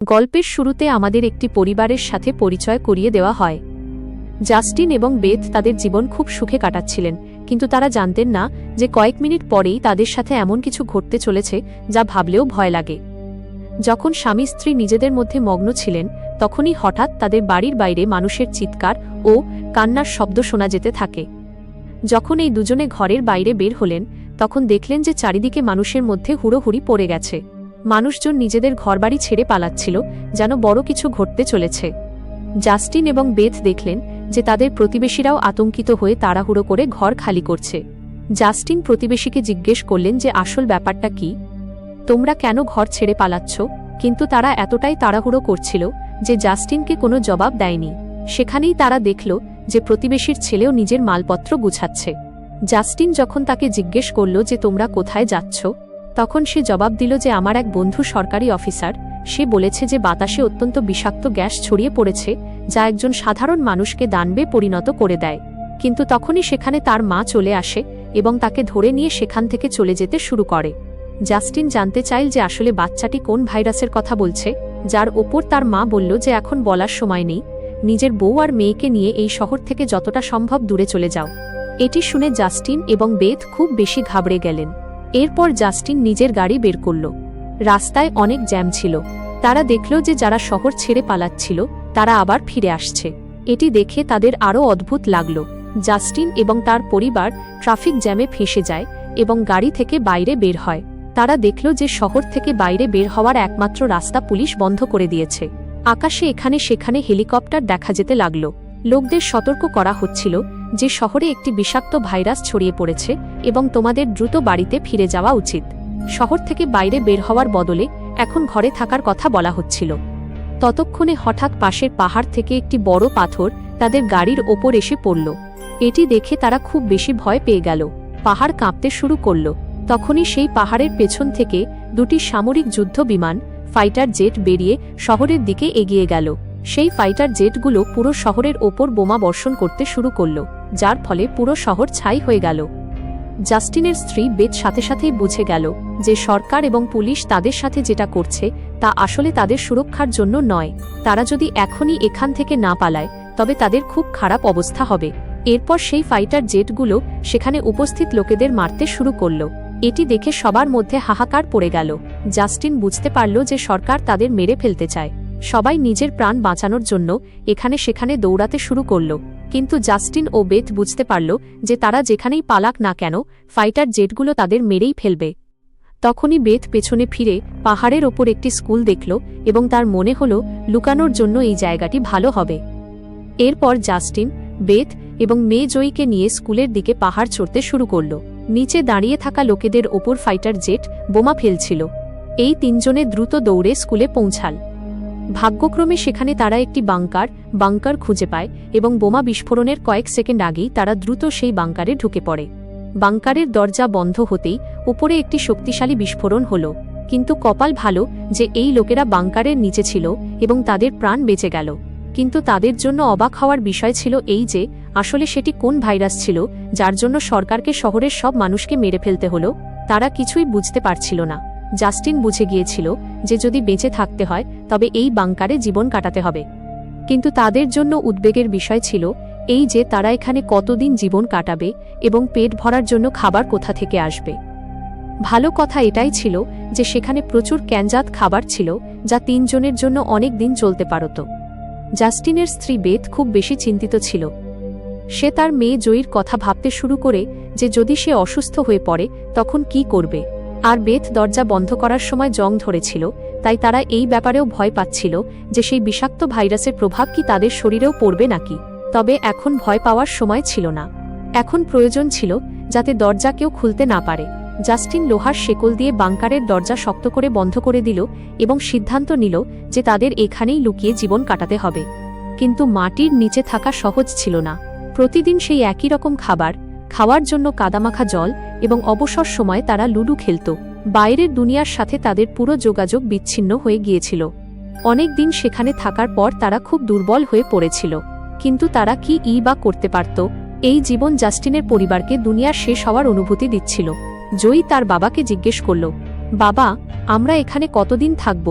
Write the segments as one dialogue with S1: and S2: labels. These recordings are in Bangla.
S1: গল্পের শুরুতে আমাদের একটি পরিবারের সাথে পরিচয় করিয়ে দেওয়া হয়। জাস্টিন এবং বেথ তাদের জীবন খুব সুখে কাটাচ্ছিলেন, কিন্তু তারা জানতেন না যে কয়েক মিনিট পরেই তাদের সাথে এমন কিছু ঘটতে চলেছে যা ভাবলেও ভয় লাগে। যখন স্বামী স্ত্রী নিজেদের মধ্যে মগ্ন ছিলেন, তখনই হঠাৎ তাদের বাড়ির বাইরে মানুষের চিৎকার ও কান্নার শব্দ শোনা যেতে থাকে। যখন এই দুজনে ঘরের বাইরে বের হলেন, তখন দেখলেন যে চারিদিকে মানুষের মধ্যে হুড়োহুড়ি পড়ে গেছে। মানুষজন নিজেদের ঘরবাড়ি ছেড়ে পালাচ্ছিল, যেন বড় কিছু ঘটতে চলেছে। জাস্টিন এবং বেথ দেখলেন যে তাদের প্রতিবেশীরাও আতঙ্কিত হয়ে তাড়াহুড়ো করে ঘর খালি করছে। জাস্টিন প্রতিবেশীকে জিজ্ঞেস করলেন যে আসল ব্যাপারটা কি, তোমরা কেন ঘর ছেড়ে পালাচ্ছ? কিন্তু তারা এতটাই তাড়াহুড়ো করছিল যে জাস্টিনকে কোনো জবাব দেয়নি। সেখানেই তারা দেখল যে প্রতিবেশীর ছেলেও নিজের মালপত্র গুছাচ্ছে। জাস্টিন যখন তাকে জিজ্ঞেস করল যে তোমরা কোথায় যাচ্ছ, তখন সে জবাব দিল যে আমার এক বন্ধু সরকারি অফিসার, সে বলেছে যে বাতাসে অত্যন্ত বিষাক্ত গ্যাস ছড়িয়ে পড়েছে যা একজন সাধারণ মানুষকে দানবে পরিণত করে দেয়। কিন্তু তখনই সেখানে তার মা চলে আসে এবং তাকে ধরে নিয়ে সেখান থেকে চলে যেতে শুরু করে। জাস্টিন জানতে চাইল যে আসলে বাচ্চাটি কোন ভাইরাসের কথা বলছে, যার ওপর তার মা বলল যে এখন বলার সময় নেই, নিজের বউ আর মেয়েকে নিয়ে এই শহর থেকে যতটা সম্ভব দূরে চলে যাও। এটি শুনে জাস্টিন এবং বেথ খুব বেশি ঘাবড়ে গেলেন। এরপর জাস্টিন নিজের গাড়ি বের করল। রাস্তায় অনেক জ্যাম ছিল। তারা দেখল যে যারা শহর ছেড়ে পালাচ্ছিল তারা আবার ফিরে আসছে। এটি দেখে তাদের আরও অদ্ভুত লাগল। জাস্টিন এবং তার পরিবার ট্রাফিক জ্যামে ফেঁসে যায় এবং গাড়ি থেকে বাইরে বের হয়। তারা দেখল যে শহর থেকে বাইরে বের হওয়ার একমাত্র রাস্তা পুলিশ বন্ধ করে দিয়েছে। আকাশে এখানে সেখানে হেলিকপ্টার দেখা যেতে লাগল। লোকদের সতর্ক করা হচ্ছিল যে শহরে একটি বিষাক্ত ভাইরাস ছড়িয়ে পড়েছে এবং তোমাদের দ্রুত বাড়িতে ফিরে যাওয়া উচিত। শহর থেকে বাইরে বের হওয়ার বদলে এখন ঘরে থাকার কথা বলা হচ্ছিল। ততক্ষণে হঠাৎ পাশের পাহাড় থেকে একটি বড় পাথর তাদের গাড়ির ওপর এসে পড়ল। এটি দেখে তারা খুব বেশি ভয় পেয়ে গেল। পাহাড় কাঁপতে শুরু করল। তখনই সেই পাহাড়ের পেছন থেকে দুটি সামরিক যুদ্ধ বিমান ফাইটার জেট বেরিয়ে শহরের দিকে এগিয়ে গেল। সেই ফাইটার জেটগুলো পুরো শহরের ওপর বোমা বর্ষণ করতে শুরু করল, যার ফলে পুরো শহর ছাই হয়ে গেল। জাস্টিনের স্ত্রী বেথ সাথে সাথেই বুঝে গেল যে সরকার এবং পুলিশ তাদের সাথে যেটা করছে তা আসলে তাদের সুরক্ষার জন্য নয়। তারা যদি এখনই এখান থেকে না পালায় তবে তাদের খুব খারাপ অবস্থা হবে। এরপর সেই ফাইটার জেটগুলো সেখানে উপস্থিত লোকেদের মারতে শুরু করল। এটি দেখে সবার মধ্যে হাহাকার পড়ে গেল। জাস্টিন বুঝতে পারল যে সরকার তাদের মেরে ফেলতে চায়। সবাই নিজের প্রাণ বাঁচানোর জন্য এখানে সেখানে দৌড়াতে শুরু করল। কিন্তু জাস্টিন ও বেথ বুঝতে পারল যে তারা যেখানেই পালাক না কেন ফাইটার জেটগুলো তাদের মেরেই ফেলবে। তখনই বেথ পেছনে ফিরে পাহাড়ের ওপর একটি স্কুল দেখল এবং তার মনে হল লুকানোর জন্য এই জায়গাটি ভালো হবে। এরপর জাস্টিন, বেথ এবং মেয়ে জয়ীকে নিয়ে স্কুলের দিকে পাহাড় চড়তে শুরু করল। নিচে দাঁড়িয়ে থাকা লোকেদের ওপর ফাইটার জেট বোমা ফেলছিল। এই তিনজনে দ্রুত দৌড়ে স্কুলে পৌঁছাল। ভাগ্যক্রমে সেখানে তারা একটি বাংকার খুঁজে পায় এবং বোমা বিস্ফোরণের কয়েক সেকেন্ড আগেই তারা দ্রুত সেই বাংকারে ঢুকে পড়ে। বাংকারের দরজা বন্ধ হতেই উপরে একটি শক্তিশালী বিস্ফোরণ হল। কিন্তু কপাল ভালো যে এই লোকেরা বাংকারের নিচে ছিল এবং তাদের প্রাণ বেঁচে গেল। কিন্তু তাদের জন্য অবাক হওয়ার বিষয় ছিল এই যে আসলে সেটি কোন ভাইরাস ছিল যার জন্য সরকারকে শহরের সব মানুষকে মেরে ফেলতে হলো। তারা কিছুই বুঝতে পারছিল না। জাস্টিন বুঝে গিয়েছিল যে যদি বেঁচে থাকতে হয় তবে এই বাংকারে জীবন কাটাতে হবে। কিন্তু তাদের জন্য উদ্বেগের বিষয় ছিল এই যে তারা এখানে কতদিন জীবন কাটাবে এবং পেট ভরার জন্য খাবার কোথা থেকে আসবে। ভালো কথা এটাই ছিল যে সেখানে প্রচুর ক্যানজাত খাবার ছিল যা তিনজনের জন্য অনেক দিন চলতে পারত। জাস্টিনের স্ত্রী বেথ খুব বেশি চিন্তিত ছিল। সে তার মেয়ে জয়ীর কথা ভাবতে শুরু করে যে যদি সে অসুস্থ হয়ে পড়ে তখন কি করবে। আর বেথ দরজা বন্ধ করার সময় জং ধরেছিল, তাই তারা এই ব্যাপারেও ভয় পাচ্ছিল যে সেই বিষাক্ত ভাইরাসের প্রভাব কি তাদের শরীরেও পড়বে নাকি। তবে এখন ভয় পাওয়ার সময় ছিল না। এখন প্রয়োজন ছিল যাতে দরজা কেউ খুলতে না পারে। জাস্টিন লোহার শেকল দিয়ে বাংকারের দরজা শক্ত করে বন্ধ করে দিল এবং সিদ্ধান্ত নিল যে তাদের এখানেই লুকিয়ে জীবন কাটাতে হবে। কিন্তু মাটির নিচে থাকা সহজ ছিল না। প্রতিদিন সেই একই রকম খাবার, খাওয়ার জন্য কাদামাখা জল এবং অবসর সময়ে তারা লুডো খেলত। বাইরের দুনিয়ার সাথে তাদের পুরো যোগাযোগ বিচ্ছিন্ন হয়ে গিয়েছিল। অনেক দিন সেখানে থাকার পর তারা খুব দুর্বল হয়ে পড়েছিল। কিন্তু তারা কি বা করতে পারত? এই জীবন জাস্টিনের পরিবারকে দুনিয়ার শেষ হওয়ার অনুভূতি দিচ্ছিল। জয়ী তার বাবাকে জিজ্ঞেস করল, বাবা, আমরা এখানে কতদিন থাকব?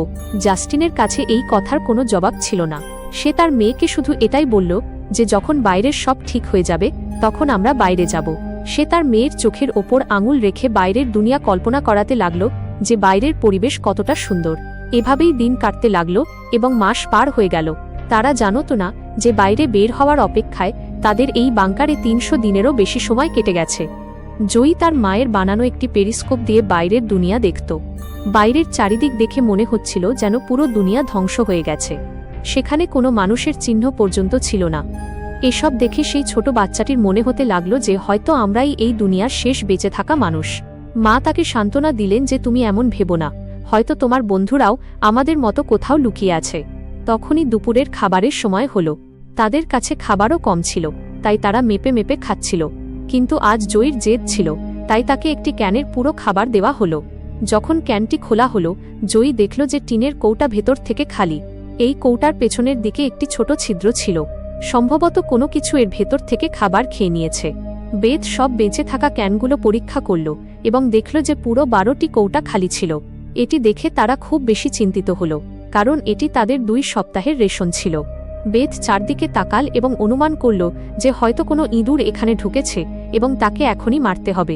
S1: জাস্টিনের কাছে এই কথার কোনো জবাব ছিল না। সে তার মেয়েকে শুধু এটাই বলল যে যখন বাইরের সব ঠিক হয়ে যাবে তখন আমরা বাইরে যাব। সে তার মেয়ের চোখের ওপর আঙুল রেখে বাইরের দুনিয়া কল্পনা করাতে লাগল যে বাইরের পরিবেশ কতটা সুন্দর। এভাবেই দিন কাটতে লাগল এবং মাস পার হয়ে গেল। তারা জানত না যে বাইরে বের হওয়ার অপেক্ষায় তাদের এই বাংকারে ৩০০ দিনেরও বেশি সময় কেটে গেছে। জয়ী তার মায়ের বানানো একটি পেরিস্কোপ দিয়ে বাইরের দুনিয়া দেখত। বাইরের চারিদিক দেখে মনে হচ্ছিল যেন পুরো দুনিয়া ধ্বংস হয়ে গেছে। সেখানে কোনো মানুষের চিহ্ন পর্যন্ত ছিল না। এসব দেখে সেই ছোট বাচ্চাটির মনে হতে লাগল যে হয়তো আমরাই এই দুনিয়ার শেষ বেঁচে থাকা মানুষ। মা তাকে সান্ত্বনা দিলেন যে তুমি এমন ভেবো না, হয়তো তোমার বন্ধুরাও আমাদের মতো কোথাও লুকিয়ে আছে। তখনই দুপুরের খাবারের সময় হলো। তাদের কাছে খাবারও কম ছিল, তাই তারা মেপে মেপে খাচ্ছিল। কিন্তু আজ জয়ীর জেদ ছিল, তাই তাকে একটি ক্যানের পুরো খাবার দেওয়া হলো। যখন ক্যানটি খোলা হলো, জয়ী দেখল যে টিনের কৌটা ভেতর থেকে খালি। এই কৌটার পেছনের দিকে একটি ছোট ছিদ্র ছিল। সম্ভবত কোনো কিছু এর ভেতর থেকে খাবার খেয়ে নিয়েছে। বেদ সব বেঁচে থাকা ক্যানগুলো পরীক্ষা করল এবং দেখল যে পুরো 12টি কৌটা খালি ছিল। এটি দেখে তারা খুব বেশি চিন্তিত হল, কারণ এটি তাদের 2 সপ্তাহের রেশন ছিল। বেদ চারদিকে তাকাল এবং অনুমান করল যে হয়তো কোনো ইঁদুর এখানে ঢুকেছে এবং তাকে এখনই মারতে হবে,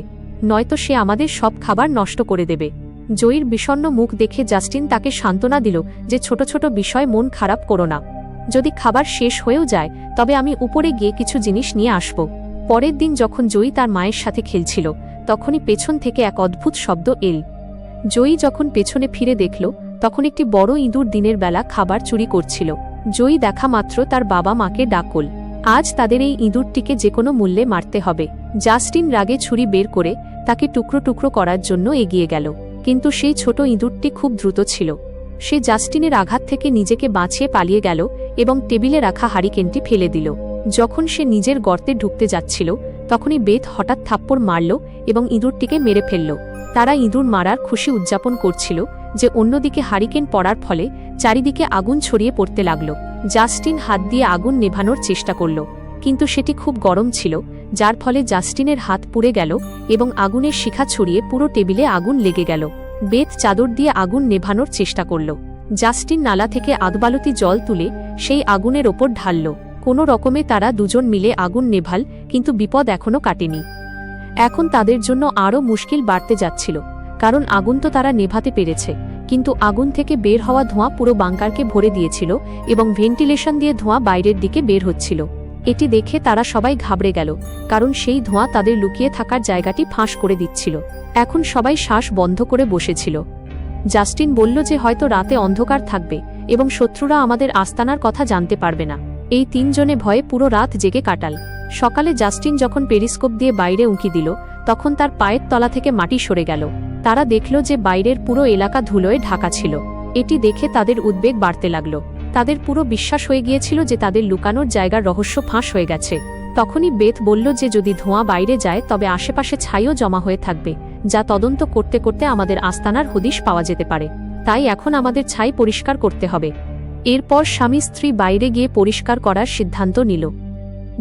S1: নয়তো সে আমাদের সব খাবার নষ্ট করে দেবে। জয়ীর বিষণ্ণ মুখ দেখে জাস্টিন তাকে সান্ত্বনা দিল যে ছোট ছোট বিষয় মন খারাপ করো না। যদি খাবার শেষ হয়েও যায় তবে আমি উপরে গিয়ে কিছু জিনিস নিয়ে আসব। পরের দিন যখন জয়ী তার মায়ের সাথে খেলছিল তখনই পেছন থেকে এক অদ্ভুত শব্দ এল। জয়ী যখন পেছনে ফিরে দেখল তখন একটি বড় ইঁদুর দিনের বেলা খাবার চুরি করছিল। জয়ী দেখা মাত্র তার বাবা মাকে ডাকল। আজ তাদের এই ইঁদুরটিকে যে কোনো মূল্যে মারতে হবে। জাস্টিন রাগে ছুরি বের করে তাকে টুকরো টুকরো করার জন্য এগিয়ে গেল, কিন্তু সেই ছোট ইঁদুরটি খুব দ্রুত ছিল। সে জাস্টিনের আঘাত থেকে নিজেকে বাঁচিয়ে পালিয়ে গেল এবং টেবিলে রাখা হারিকেনটি ফেলে দিল। যখন সে নিজের গর্তে ঢুকতে যাচ্ছিল তখনই বেদ হঠাৎ থাপ্পড় মারল এবং ইঁদুরটিকে মেরে ফেলল। তারা ইঁদুর মারার খুশি উদযাপন করছিল যে অন্যদিকে হারিকেন পড়ার ফলে চারিদিকে আগুন ছড়িয়ে পড়তে লাগল। জাস্টিন হাত দিয়ে আগুন নেভানোর চেষ্টা করল, কিন্তু সেটি খুব গরম ছিল, যার ফলে জাস্টিনের হাত পুড়ে গেল এবং আগুনের শিখা ছড়িয়ে পুরো টেবিলে আগুন লেগে গেল। বেদ চাদর দিয়ে আগুন নেভানোর চেষ্টা করল। জাস্টিন নালা থেকে আধবালতি জল তুলে সেই আগুনের ওপর ঢালল। কোনো রকমে তারা দুজন মিলে আগুন নেভাল, কিন্তু বিপদ এখনও কাটেনি। এখন তাদের জন্য আরও মুশকিল বাড়তে যাচ্ছিল, কারণ আগুন তো তারা নেভাতে পেরেছে, কিন্তু আগুন থেকে বের হওয়া ধোঁয়া পুরো বাংকারকে ভরে দিয়েছিল এবং ভেন্টিলেশন দিয়ে ধোঁয়া বাইরের দিকে বের হচ্ছিল। এটি দেখে তারা সবাই ঘাবড়ে গেল, কারণ সেই ধোঁয়া তাদের লুকিয়ে থাকার জায়গাটি ফাঁস করে দিচ্ছিল। এখন সবাই শ্বাস বন্ধ করে বসেছিল। জাস্টিন বলল যে হয়তো রাতে অন্ধকার থাকবে এবং শত্রুরা আমাদের আস্তানার কথা জানতে পারবে না। এই 3 জনে ভয়ে পুরো রাত জেগে কাটাল। সকালে জাস্টিন যখন পেরিস্কোপ দিয়ে বাইরে উঁকি দিল তখন তার পায়ের তলা থেকে মাটি সরে গেল। তারা দেখল যে বাইরের পুরো এলাকা ধুলোয় ঢাকা ছিল। এটি দেখে তাদের উদ্বেগ বাড়তে লাগল। তাদের পুরো বিশ্বাস হয়ে গিয়েছিল যে তাদের লুকানোর জায়গার রহস্য ফাঁস হয়ে গেছে। তখনই বেথ বলল যে যদি ধোঁয়া বাইরে যায় তবে আশেপাশে ছাইও জমা হয়ে থাকবে, যা তদন্ত করতে করতে আমাদের আস্তানার হদিশ পাওয়া যেতে পারে। তাই এখন আমাদের ছাই পরিষ্কার করতে হবে। এরপর স্বামী স্ত্রী বাইরে গিয়ে পরিষ্কার করার সিদ্ধান্ত নিল।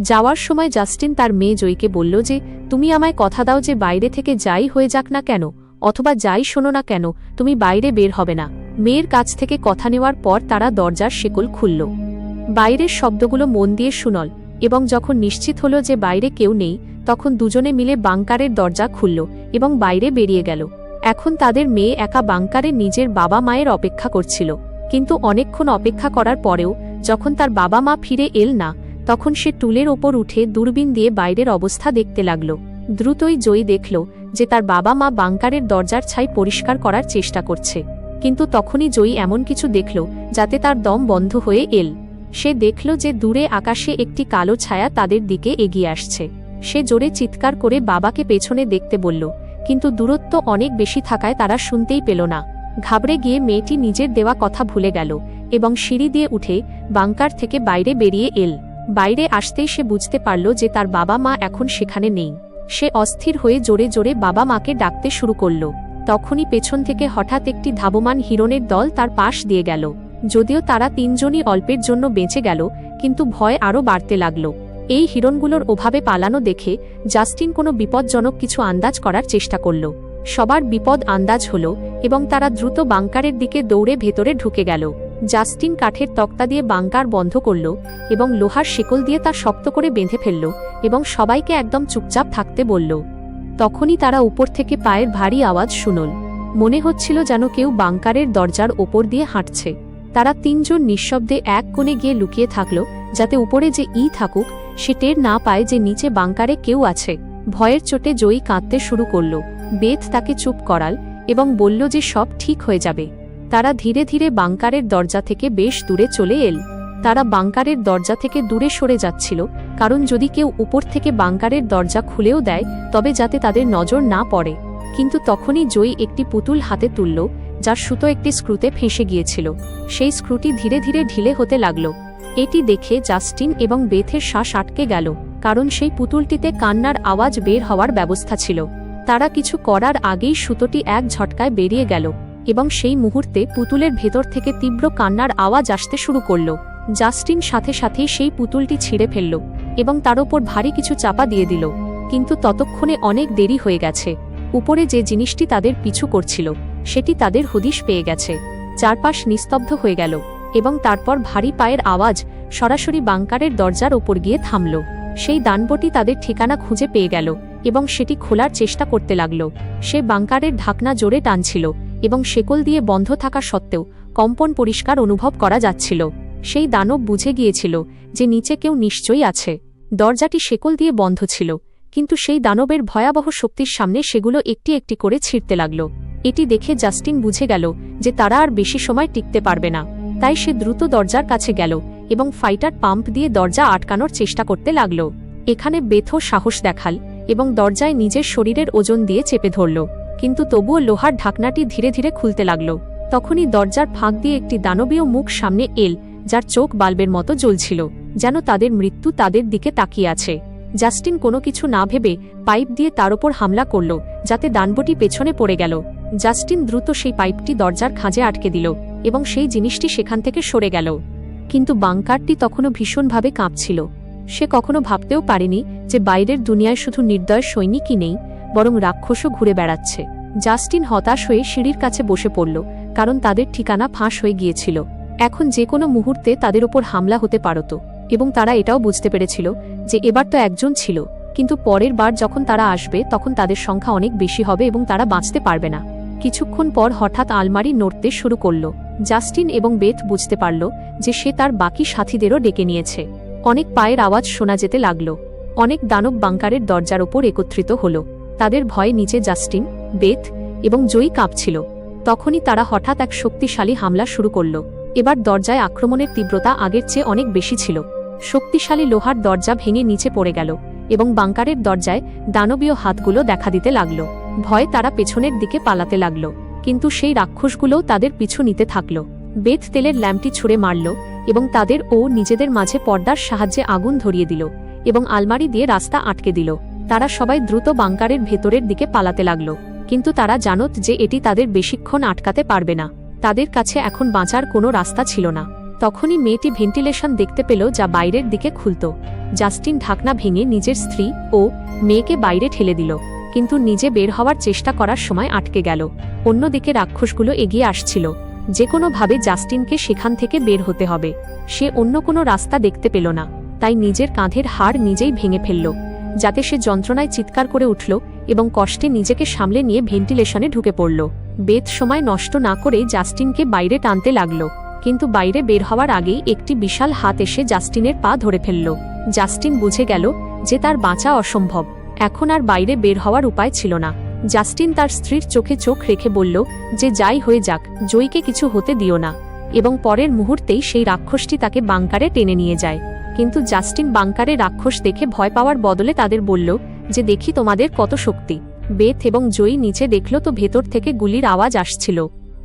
S1: যাওয়ার সময় জাস্টিন তার মেয়ে জয়ীকে বলল যে তুমি আমায় কথা দাও যে বাইরে থেকে যাই হয়ে যাক না কেন অথবা যাই শোনো না কেন তুমি বাইরে বের হবে না। মেয়ের কাছ থেকে কথা নেওয়ার পর তারা দরজার শেকল খুলল। বাইরের শব্দগুলো মন দিয়ে শুনল এবং যখন নিশ্চিত হলো যে বাইরে কেউ নেই তখন দুজনে মিলে বাংকারের দরজা খুলল এবং বাইরে বেরিয়ে গেল। এখন তাদের মেয়ে একা বাংকারে নিজের বাবা মায়ের অপেক্ষা করছিল, কিন্তু অনেকক্ষণ অপেক্ষা করার পরেও যখন তার বাবা মা ফিরে এল না তখন সে টুলের ওপর উঠে দূরবীন দিয়ে বাইরের অবস্থা দেখতে লাগল। দ্রুতই জয়ী দেখল যে তার বাবা মা বাংকারের দরজার ছাই পরিষ্কার করার চেষ্টা করছে, কিন্তু তখনই জয়ী এমন কিছু দেখল যাতে তার দম বন্ধ হয়ে এল। সে দেখল যে দূরে আকাশে একটি কালো ছায়া তাদের দিকে এগিয়ে আসছে। সে জোরে চিৎকার করে বাবাকে পেছনে দেখতে বলল, কিন্তু দূরত্ব অনেক বেশি থাকায় তারা শুনতেই পেল না। ঘাবড়ে গিয়ে মেয়েটি নিজের দেওয়া কথা ভুলে গেল এবং সিঁড়ি দিয়ে উঠে বাংকার থেকে বাইরে বেরিয়ে এল। বাইরে আসতেই সে বুঝতে পারল যে তার বাবা মা এখন সেখানে নেই। সে অস্থির হয়ে জোরে জোরে বাবা মাকে ডাকতে শুরু করল। তখনই পেছন থেকে হঠাৎ একটি ধাবমান হিরণের দল তার পাশ দিয়ে গেল। যদিও তারা 3 জনই অল্পের জন্য বেঁচে গেল, কিন্তু ভয় আরও বাড়তে লাগল। এই হিরণগুলোর ওভাবে পালানো দেখে জাস্টিন কোনো বিপজ্জনক কিছু আন্দাজ করার চেষ্টা করল। সবার বিপদ আন্দাজ হলো এবং তারা দ্রুত বাংকারের দিকে দৌড়ে ভেতরে ঢুকে গেল। জাস্টিন কাঠের তক্তা দিয়ে বাংকার বন্ধ করল এবং লোহার শিকল দিয়ে তা শক্ত করে বেঁধে ফেলল এবং সবাইকে একদম চুপচাপ থাকতে বলল। তখনই তারা উপর থেকে পায়ের ভারী আওয়াজ শুনল। মনে হচ্ছিল যেন কেউ বাংকারের দরজার ওপর দিয়ে হাঁটছে। তারা তিনজন নিঃশব্দে এক কোণে গিয়ে লুকিয়ে থাকল, যাতে উপরে যে থাকুক সে টের না পায় যে নিচে বাংকারে কেউ আছে। ভয়ের চোটে জয়ী কাঁদতে শুরু করল। বেথ তাকে চুপ করাল এবং বলল যে সব ঠিক হয়ে যাবে। তারা ধীরে ধীরে বাংকারের দরজা থেকে বেশ দূরে চলে এল। তারা বাংকারের দরজা থেকে দূরে সরে যাচ্ছিল, কারণ যদি কেউ উপর থেকে বাংকারের দরজা খুলেও দেয় তবে যাতে তাদের নজর না পড়ে। কিন্তু তখনই জয়ী একটি পুতুল হাতে তুলল, যার সুতো একটি স্ক্রুতে ফেঁসে গিয়েছিল। সেই স্ক্রুটি ধীরে ধীরে ঢিলে হতে লাগল। এটি দেখে জাস্টিন এবং বেথের শ্বাস আটকে গেল, কারণ সেই পুতুলটিতে কান্নার আওয়াজ বের হওয়ার ব্যবস্থা ছিল। তারা কিছু করার আগেই সুতোটি এক ঝটকায় বেরিয়ে গেল এবং সেই মুহূর্তে পুতুলের ভেতর থেকে তীব্র কান্নার আওয়াজ আসতে শুরু করল। জাস্টিন সাথে সাথেই সেই পুতুলটি ছিঁড়ে ফেলল এবং তার ওপর ভারী কিছু চাপা দিয়ে দিল। কিন্তু ততক্ষণে অনেক দেরি হয়ে গেছে। উপরে যে জিনিসটি তাদের পিছু করছিল সেটি তাদের হদিশ পেয়ে গেছে। চারপাশ নিস্তব্ধ হয়ে গেল এবং তারপর ভারী পায়ের আওয়াজ সরাসরি বাংকারের দরজার ওপর গিয়ে থামল। সেই দানবটি তাদের ঠিকানা খুঁজে পেয়ে গেল এবং সেটি খোলার চেষ্টা করতে লাগল। সে বাংকারের ঢাকনা জোরে টানছিল এবং শেকল দিয়ে বন্ধ থাকা সত্ত্বেও কম্পন পরিষ্কার অনুভব করা যাচ্ছিল। সেই দানব বুঝে গিয়েছিল যে নিচে কেউ নিশ্চয়ই আছে। দরজাটি শেকল দিয়ে বন্ধ ছিল, কিন্তু সেই দানবের ভয়াবহ শক্তির সামনে সেগুলো একটি একটি করে ছিঁড়তে লাগল। এটি দেখে জাস্টিন বুঝে গেল যে তারা আর বেশি সময় টিকতে পারবে না। তাই সে দ্রুত দরজার কাছে গেল এবং ফাইটার পাম্প দিয়ে দরজা আটকানোর চেষ্টা করতে লাগল। এখানে বেথও সাহস দেখাল এবং দরজায় নিজের শরীরের ওজন দিয়ে চেপে ধরল, কিন্তু তবুও লোহার ঢাকনাটি ধীরে ধীরে খুলতে লাগল। তখনই দরজার ফাঁক দিয়ে একটি দানবীয় মুখ সামনে এল, যার চোখ বাল্বের মতো জ্বলছিল, যেন তাদের মৃত্যু তাদের দিকে তাকিয়ে আছে। জাস্টিন কোনো কিছু না ভেবে পাইপ দিয়ে তার ওপর হামলা করল, যাতে দানবটি পেছনে পড়ে গেল। জাস্টিন দ্রুত সেই পাইপটি দরজার খাঁজে আটকে দিল এবং সেই জিনিসটি সেখান থেকে সরে গেল। কিন্তু বাংকারটি তখনও ভীষণভাবে কাঁপছিল। সে কখনো ভাবতেও পারেনি যে বাইরের দুনিয়ায় শুধু নির্দয় সৈনিকই নেই, বরং রাক্ষসও ঘুরে বেড়াচ্ছে। জাস্টিন হতাশ হয়ে সিঁড়ির কাছে বসে পড়ল, কারণ তাদের ঠিকানা ফাঁস হয়ে গিয়েছিল। এখন যে কোনো মুহূর্তে তাদের ওপর হামলা হতে পারত, এবং তারা এটাও বুঝতে পেরেছিল যে এবার তো একজন ছিল, কিন্তু পরের বার যখন তারা আসবে তখন তাদের সংখ্যা অনেক বেশি হবে এবং তারা বাঁচতে পারবে না। কিছুক্ষণ পর হঠাৎ আলমারি নড়তে শুরু করল। জাস্টিন এবং বেথ বুঝতে পারল যে সে তার বাকি সাথীদেরও ডেকে নিয়েছে। অনেক পায়ের আওয়াজ শোনা যেতে লাগল। অনেক দানব বাংকারের দরজার ওপর একত্রিত হল। তাদের ভয়ে নিচে জাস্টিন, বেথ এবং জয়ী কাঁপছিল। তখনই তারা হঠাৎ এক শক্তিশালী হামলা শুরু করল। এবার দরজায় আক্রমণের তীব্রতা আগের চেয়ে অনেক বেশি ছিল। শক্তিশালী লোহার দরজা ভেঙে নিচে পড়ে গেল এবং বাংকারের দরজায় দানবীয় হাতগুলো দেখা দিতে লাগল। ভয়ে তারা পেছনের দিকে পালাতে লাগল, কিন্তু সেই রাক্ষসগুলোও তাদের পিছু নিতে থাকল। বেথ তেলের ল্যাম্পটি ছুঁড়ে মারল এবং তাদের নিজেদের মাঝে পর্দার সাহায্যে আগুন ধরিয়ে দিল এবং আলমারি দিয়ে রাস্তা আটকে দিল। তারা সবাই দ্রুত বাংকারের ভেতরের দিকে পালাতে লাগল, কিন্তু তারা জানত যে এটি তাদের বেশিক্ষণ আটকাতে পারবে না। তাদের কাছে এখন বাঁচার কোনো রাস্তা ছিল না। তখনই মেয়েটি ভেন্টিলেশন দেখতে পেল, যা বাইরের দিকে খুলত। জাস্টিন ঢাকনা ভেঙে নিজের স্ত্রী ও মেয়েকে বাইরে ঠেলে দিল, কিন্তু নিজে বের হওয়ার চেষ্টা করার সময় আটকে গেল। অন্যদিকে রাক্ষসগুলো এগিয়ে আসছিল। যে কোনোভাবে জাস্টিনকে সেখান থেকে বের হতে হবে। সে অন্য কোনো রাস্তা দেখতে পেল না, তাই নিজের কাঁধের হাড় নিজেই ভেঙে ফেলল, যাতে সে যন্ত্রণায় চিৎকার করে উঠল এবং কষ্টে নিজেকে সামলে নিয়ে ভেন্টিলেশনে ঢুকে পড়ল। বেথ সময় নষ্ট না করে জাস্টিনকে বাইরে টানতে লাগল, কিন্তু বাইরে বের হওয়ার আগেই একটি বিশাল হাত এসে জাস্টিনের পা ধরে ফেলল। জাস্টিন বুঝে গেল যে তার বাঁচা অসম্ভব। এখন আর বাইরে বের হওয়ার উপায় ছিল না। জাস্টিন তার স্ত্রীর চোখে চোখ রেখে বলল যে যাই হয়ে যাক, জয়ীকে কিছু হতে দিও না। এবং পরের মুহূর্তেই সেই রাক্ষসটি তাকে বাংকারে টেনে নিয়ে যায়। কিন্তু জাস্টিন বাংকারে রাক্ষস দেখে ভয় পাওয়ার বদলে তাদের বলল যে দেখি তোমাদের কত শক্তি। বেথ এবং জয়ী নিচে দেখল তো ভেতর থেকে গুলির আওয়াজ আসছিল।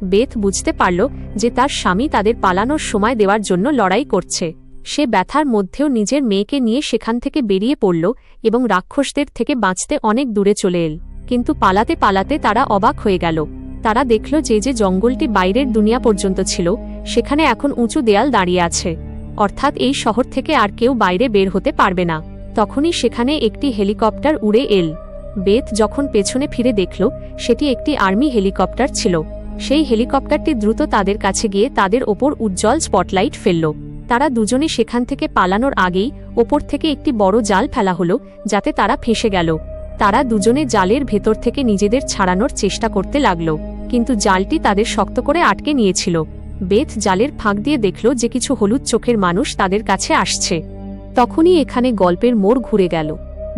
S1: বেথ বুঝতে পারল যে তার স্বামী তাদের পালানোর সময় দেওয়ার জন্য লড়াই করছে। সে ব্যথার মধ্যেও নিজের মেয়েকে নিয়ে সেখান থেকে বেরিয়ে পড়ল এবং রাক্ষসদের থেকে বাঁচতে অনেক দূরে চলে এল। কিন্তু পালাতে পালাতে তারা অবাক হয়ে গেল। তারা দেখল যে জঙ্গলটি বাইরের দুনিয়া পর্যন্ত ছিল, সেখানে এখন উঁচু দেয়াল দাঁড়িয়ে আছে। অর্থাৎ এই শহর থেকে আর কেউ বাইরে বের হতে পারবে না। তখনই সেখানে একটি হেলিকপ্টার উড়ে এল। বেথ যখন পেছনে ফিরে দেখল সেটি একটি আর্মি হেলিকপ্টার ছিল। সেই হেলিকপ্টারটি দ্রুত তাদের কাছে গিয়ে তাদের ওপর উজ্জ্বল স্পটলাইট ফেলল। তারা দুজনে সেখান থেকে পালানোর আগেই ওপর থেকে একটি বড় জাল ফেলা হলো, যাতে তারা ফেঁসে গেল। তারা দুজনে জালের ভেতর থেকে নিজেদের ছাড়ানোর চেষ্টা করতে লাগল, কিন্তু জালটি তাদের শক্ত করে আটকে নিয়েছিল। বেথ জালের ফাঁক দিয়ে দেখল যে কিছু হলুদ চোখের মানুষ তাদের কাছে আসছে। তখনই এখানে গল্পের মোড় ঘুরে গেল।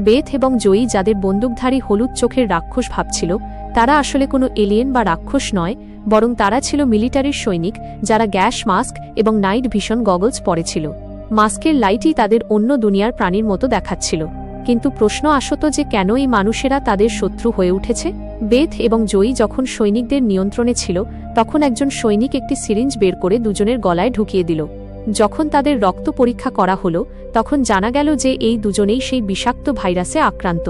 S1: বেথ এবং জয়ী, যাদের বন্দুকধারী হলুদ চোখের রাক্ষস ভাবছিল, তারা আসলে কোনো এলিয়েন বা রাক্ষস নয়, বরং তারা ছিল মিলিটারির সৈনিক, যারা গ্যাস মাস্ক এবং নাইট ভিশন গগলস পরেছিল। মাস্কের লাইটই তাদের অন্য দুনিয়ার প্রাণীর মতো দেখাচ্ছিল। কিন্তু প্রশ্ন আসত যে কেন এই মানুষেরা তাদের শত্রু হয়ে উঠেছে। বেথ এবং জয়ী যখন সৈনিকদের নিয়ন্ত্রণে ছিল, তখন একজন সৈনিক একটি সিরিঞ্জ বের করে দুজনের গলায় ঢুকিয়ে দিল। যখন তাদের রক্ত পরীক্ষা করা হলো, তখন জানা গেল যে এই দুজনেই সেই বিষাক্ত ভাইরাসে আক্রান্ত,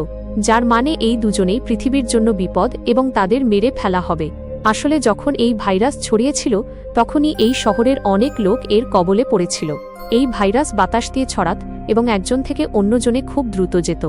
S1: যার মানে এই দুজনেই পৃথিবীর জন্য বিপদ এবং তাদের মেরে ফেলা হবে। আসলে যখন এই ভাইরাস ছড়িয়েছিল, তখনই এই শহরের অনেক লোক এর কবলে পড়েছিল। এই ভাইরাস বাতাস দিয়ে ছড়াত এবং একজন থেকে অন্যজনে খুব দ্রুত যেত।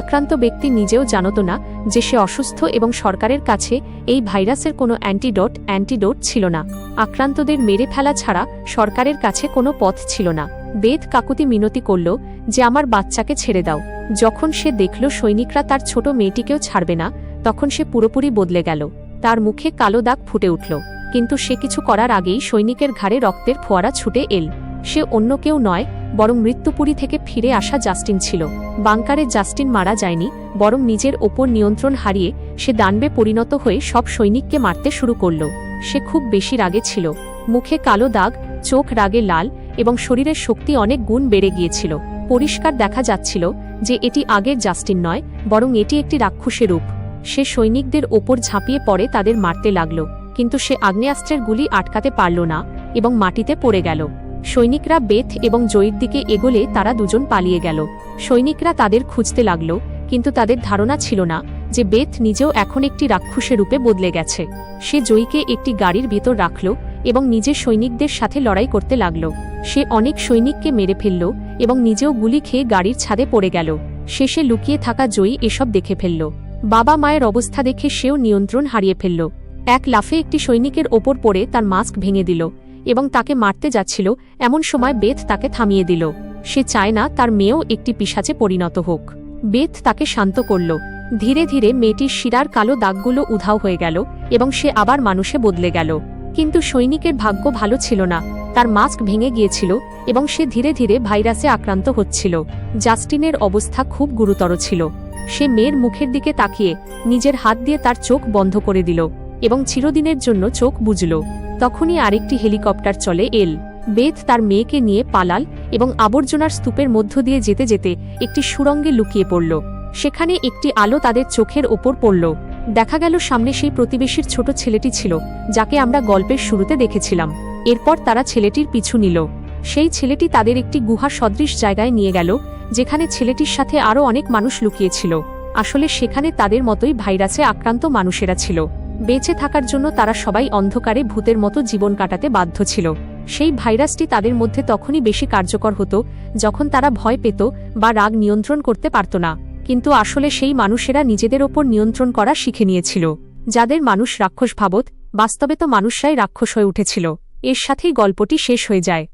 S1: আক্রান্ত ব্যক্তি নিজেও জানত না যে সে অসুস্থ এবং সরকারের কাছে এই ভাইরাসের কোনো অ্যান্টিডোট ছিল না। আক্রান্তদের মেরে ফেলা ছাড়া সরকারের কাছে কোনো পথ ছিল না। বেথ কাকুতি মিনতি করল যে আমার বাচ্চাকে ছেড়ে দাও। যখন সে দেখল সৈনিকরা তার ছোট মেয়েটিকেও ছাড়বে না, তখন সে পুরোপুরি বদলে গেল। তার মুখে কালো দাগ ফুটে উঠল, কিন্তু সে কিছু করার আগেই সৈনিকের ঘাড়ে রক্তের ফোয়ারা ছুটে এল। সে অন্য কেউ নয়, বরং মৃত্যুপুরী থেকে ফিরে আসা জাস্টিন ছিল। বাংকারে জাস্টিন মারা যায়নি, বরং নিজের ওপর নিয়ন্ত্রণ হারিয়ে সে দানবে পরিণত হয়ে সব সৈনিককে মারতে শুরু করল। সে খুব বেশি রাগে ছিল, মুখে কালো দাগ, চোখ রাগে লাল এবং শরীরের শক্তি অনেক গুণ বেড়ে গিয়েছিল। পরিষ্কার দেখা যাচ্ছিল যে এটি আগের জাস্টিন নয়, বরং এটি একটি রাক্ষসের রূপ। সে সৈনিকদের ওপর ঝাঁপিয়ে পড়ে তাদের মারতে লাগল, কিন্তু সে আগ্নেয়াস্ত্রের গুলি আটকাতে পারল না এবং মাটিতে পড়ে গেল। সৈনিকরা বেথ এবং জয়ীর দিকে এগোলে তারা দুজন পালিয়ে গেল। সৈনিকরা তাদের খুঁজতে লাগল, কিন্তু তাদের ধারণা ছিল না যে বেথ নিজেও এখন একটি রাক্ষসের রূপে বদলে গেছে। সে জয়ীকে একটি গাড়ির ভেতর রাখল এবং নিজের সৈনিকদের সাথে লড়াই করতে লাগল। সে অনেক সৈনিককে মেরে ফেলল এবং নিজেও গুলি খেয়ে গাড়ির ছাদে পড়ে গেল। শেষে লুকিয়ে থাকা জয়ী এসব দেখে ফেলল। বাবা মায়ের অবস্থা দেখে সেও নিয়ন্ত্রণ হারিয়ে ফেলল। এক লাফে একটি সৈনিকের ওপর পড়ে তার মাস্ক ভেঙে দিল এবং তাকে মারতে যাচ্ছিল। এমন সময় বেথ তাকে থামিয়ে দিল। সে চায় না তার মেয়েও একটি পিশাচে পরিণত হোক। বেথ তাকে শান্ত করল। ধীরে ধীরে মেয়েটির শিরার কালো দাগগুলো উধাও হয়ে গেল এবং সে আবার মানুষে বদলে গেল। কিন্তু সৈনিকের ভাগ্য ভালো ছিল না, তার মাস্ক ভেঙে গিয়েছিল এবং সে ধীরে ধীরে ভাইরাসে আক্রান্ত হচ্ছিল। জাস্টিনের অবস্থা খুব গুরুতর ছিল। সে মেয়ের মুখের দিকে তাকিয়ে নিজের হাত দিয়ে তার চোখ বন্ধ করে দিল এবং চিরদিনের জন্য চোখ বুজল। তখনই আরেকটি হেলিকপ্টার চলে এল। বেথ তার মেয়েকে নিয়ে পালাল এবং আবর্জনার স্তূপের মধ্য দিয়ে যেতে যেতে একটি সুড়ঙ্গে লুকিয়ে পড়ল। সেখানে একটি আলো তাদের চোখের ওপর পড়ল। দেখা গেল সামনে সেই প্রতিবেশীর ছোট ছেলেটি ছিল, যাকে আমরা গল্পের শুরুতে দেখেছিলাম। এরপর তারা ছেলেটির পিছু নিল। সেই ছেলেটি তাদের একটি গুহা সদৃশ জায়গায় নিয়ে গেল, যেখানে ছেলেটির সাথে আরও অনেক মানুষ লুকিয়েছিল। আসলে সেখানে তাদের মতোই ভাইরাসে আক্রান্ত মানুষেরা ছিল। বেঁচে থাকার জন্য তারা সবাই অন্ধকারে ভূতের মতো জীবন কাটাতে বাধ্য ছিল। সেই ভাইরাসটি তাদের মধ্যে তখনই বেশি কার্যকর হতো যখন তারা ভয় পেত বা রাগ নিয়ন্ত্রণ করতে পারত না। কিন্তু আসলে সেই মানুষেরা নিজেদের ওপর নিয়ন্ত্রণ করা শিখে নিয়েছিল। যাদের মানুষ রাক্ষস ভাবত, বাস্তবে তো মানুষরাই রাক্ষস হয়ে উঠেছিল। এর সাথেই গল্পটি শেষ হয়ে যায়।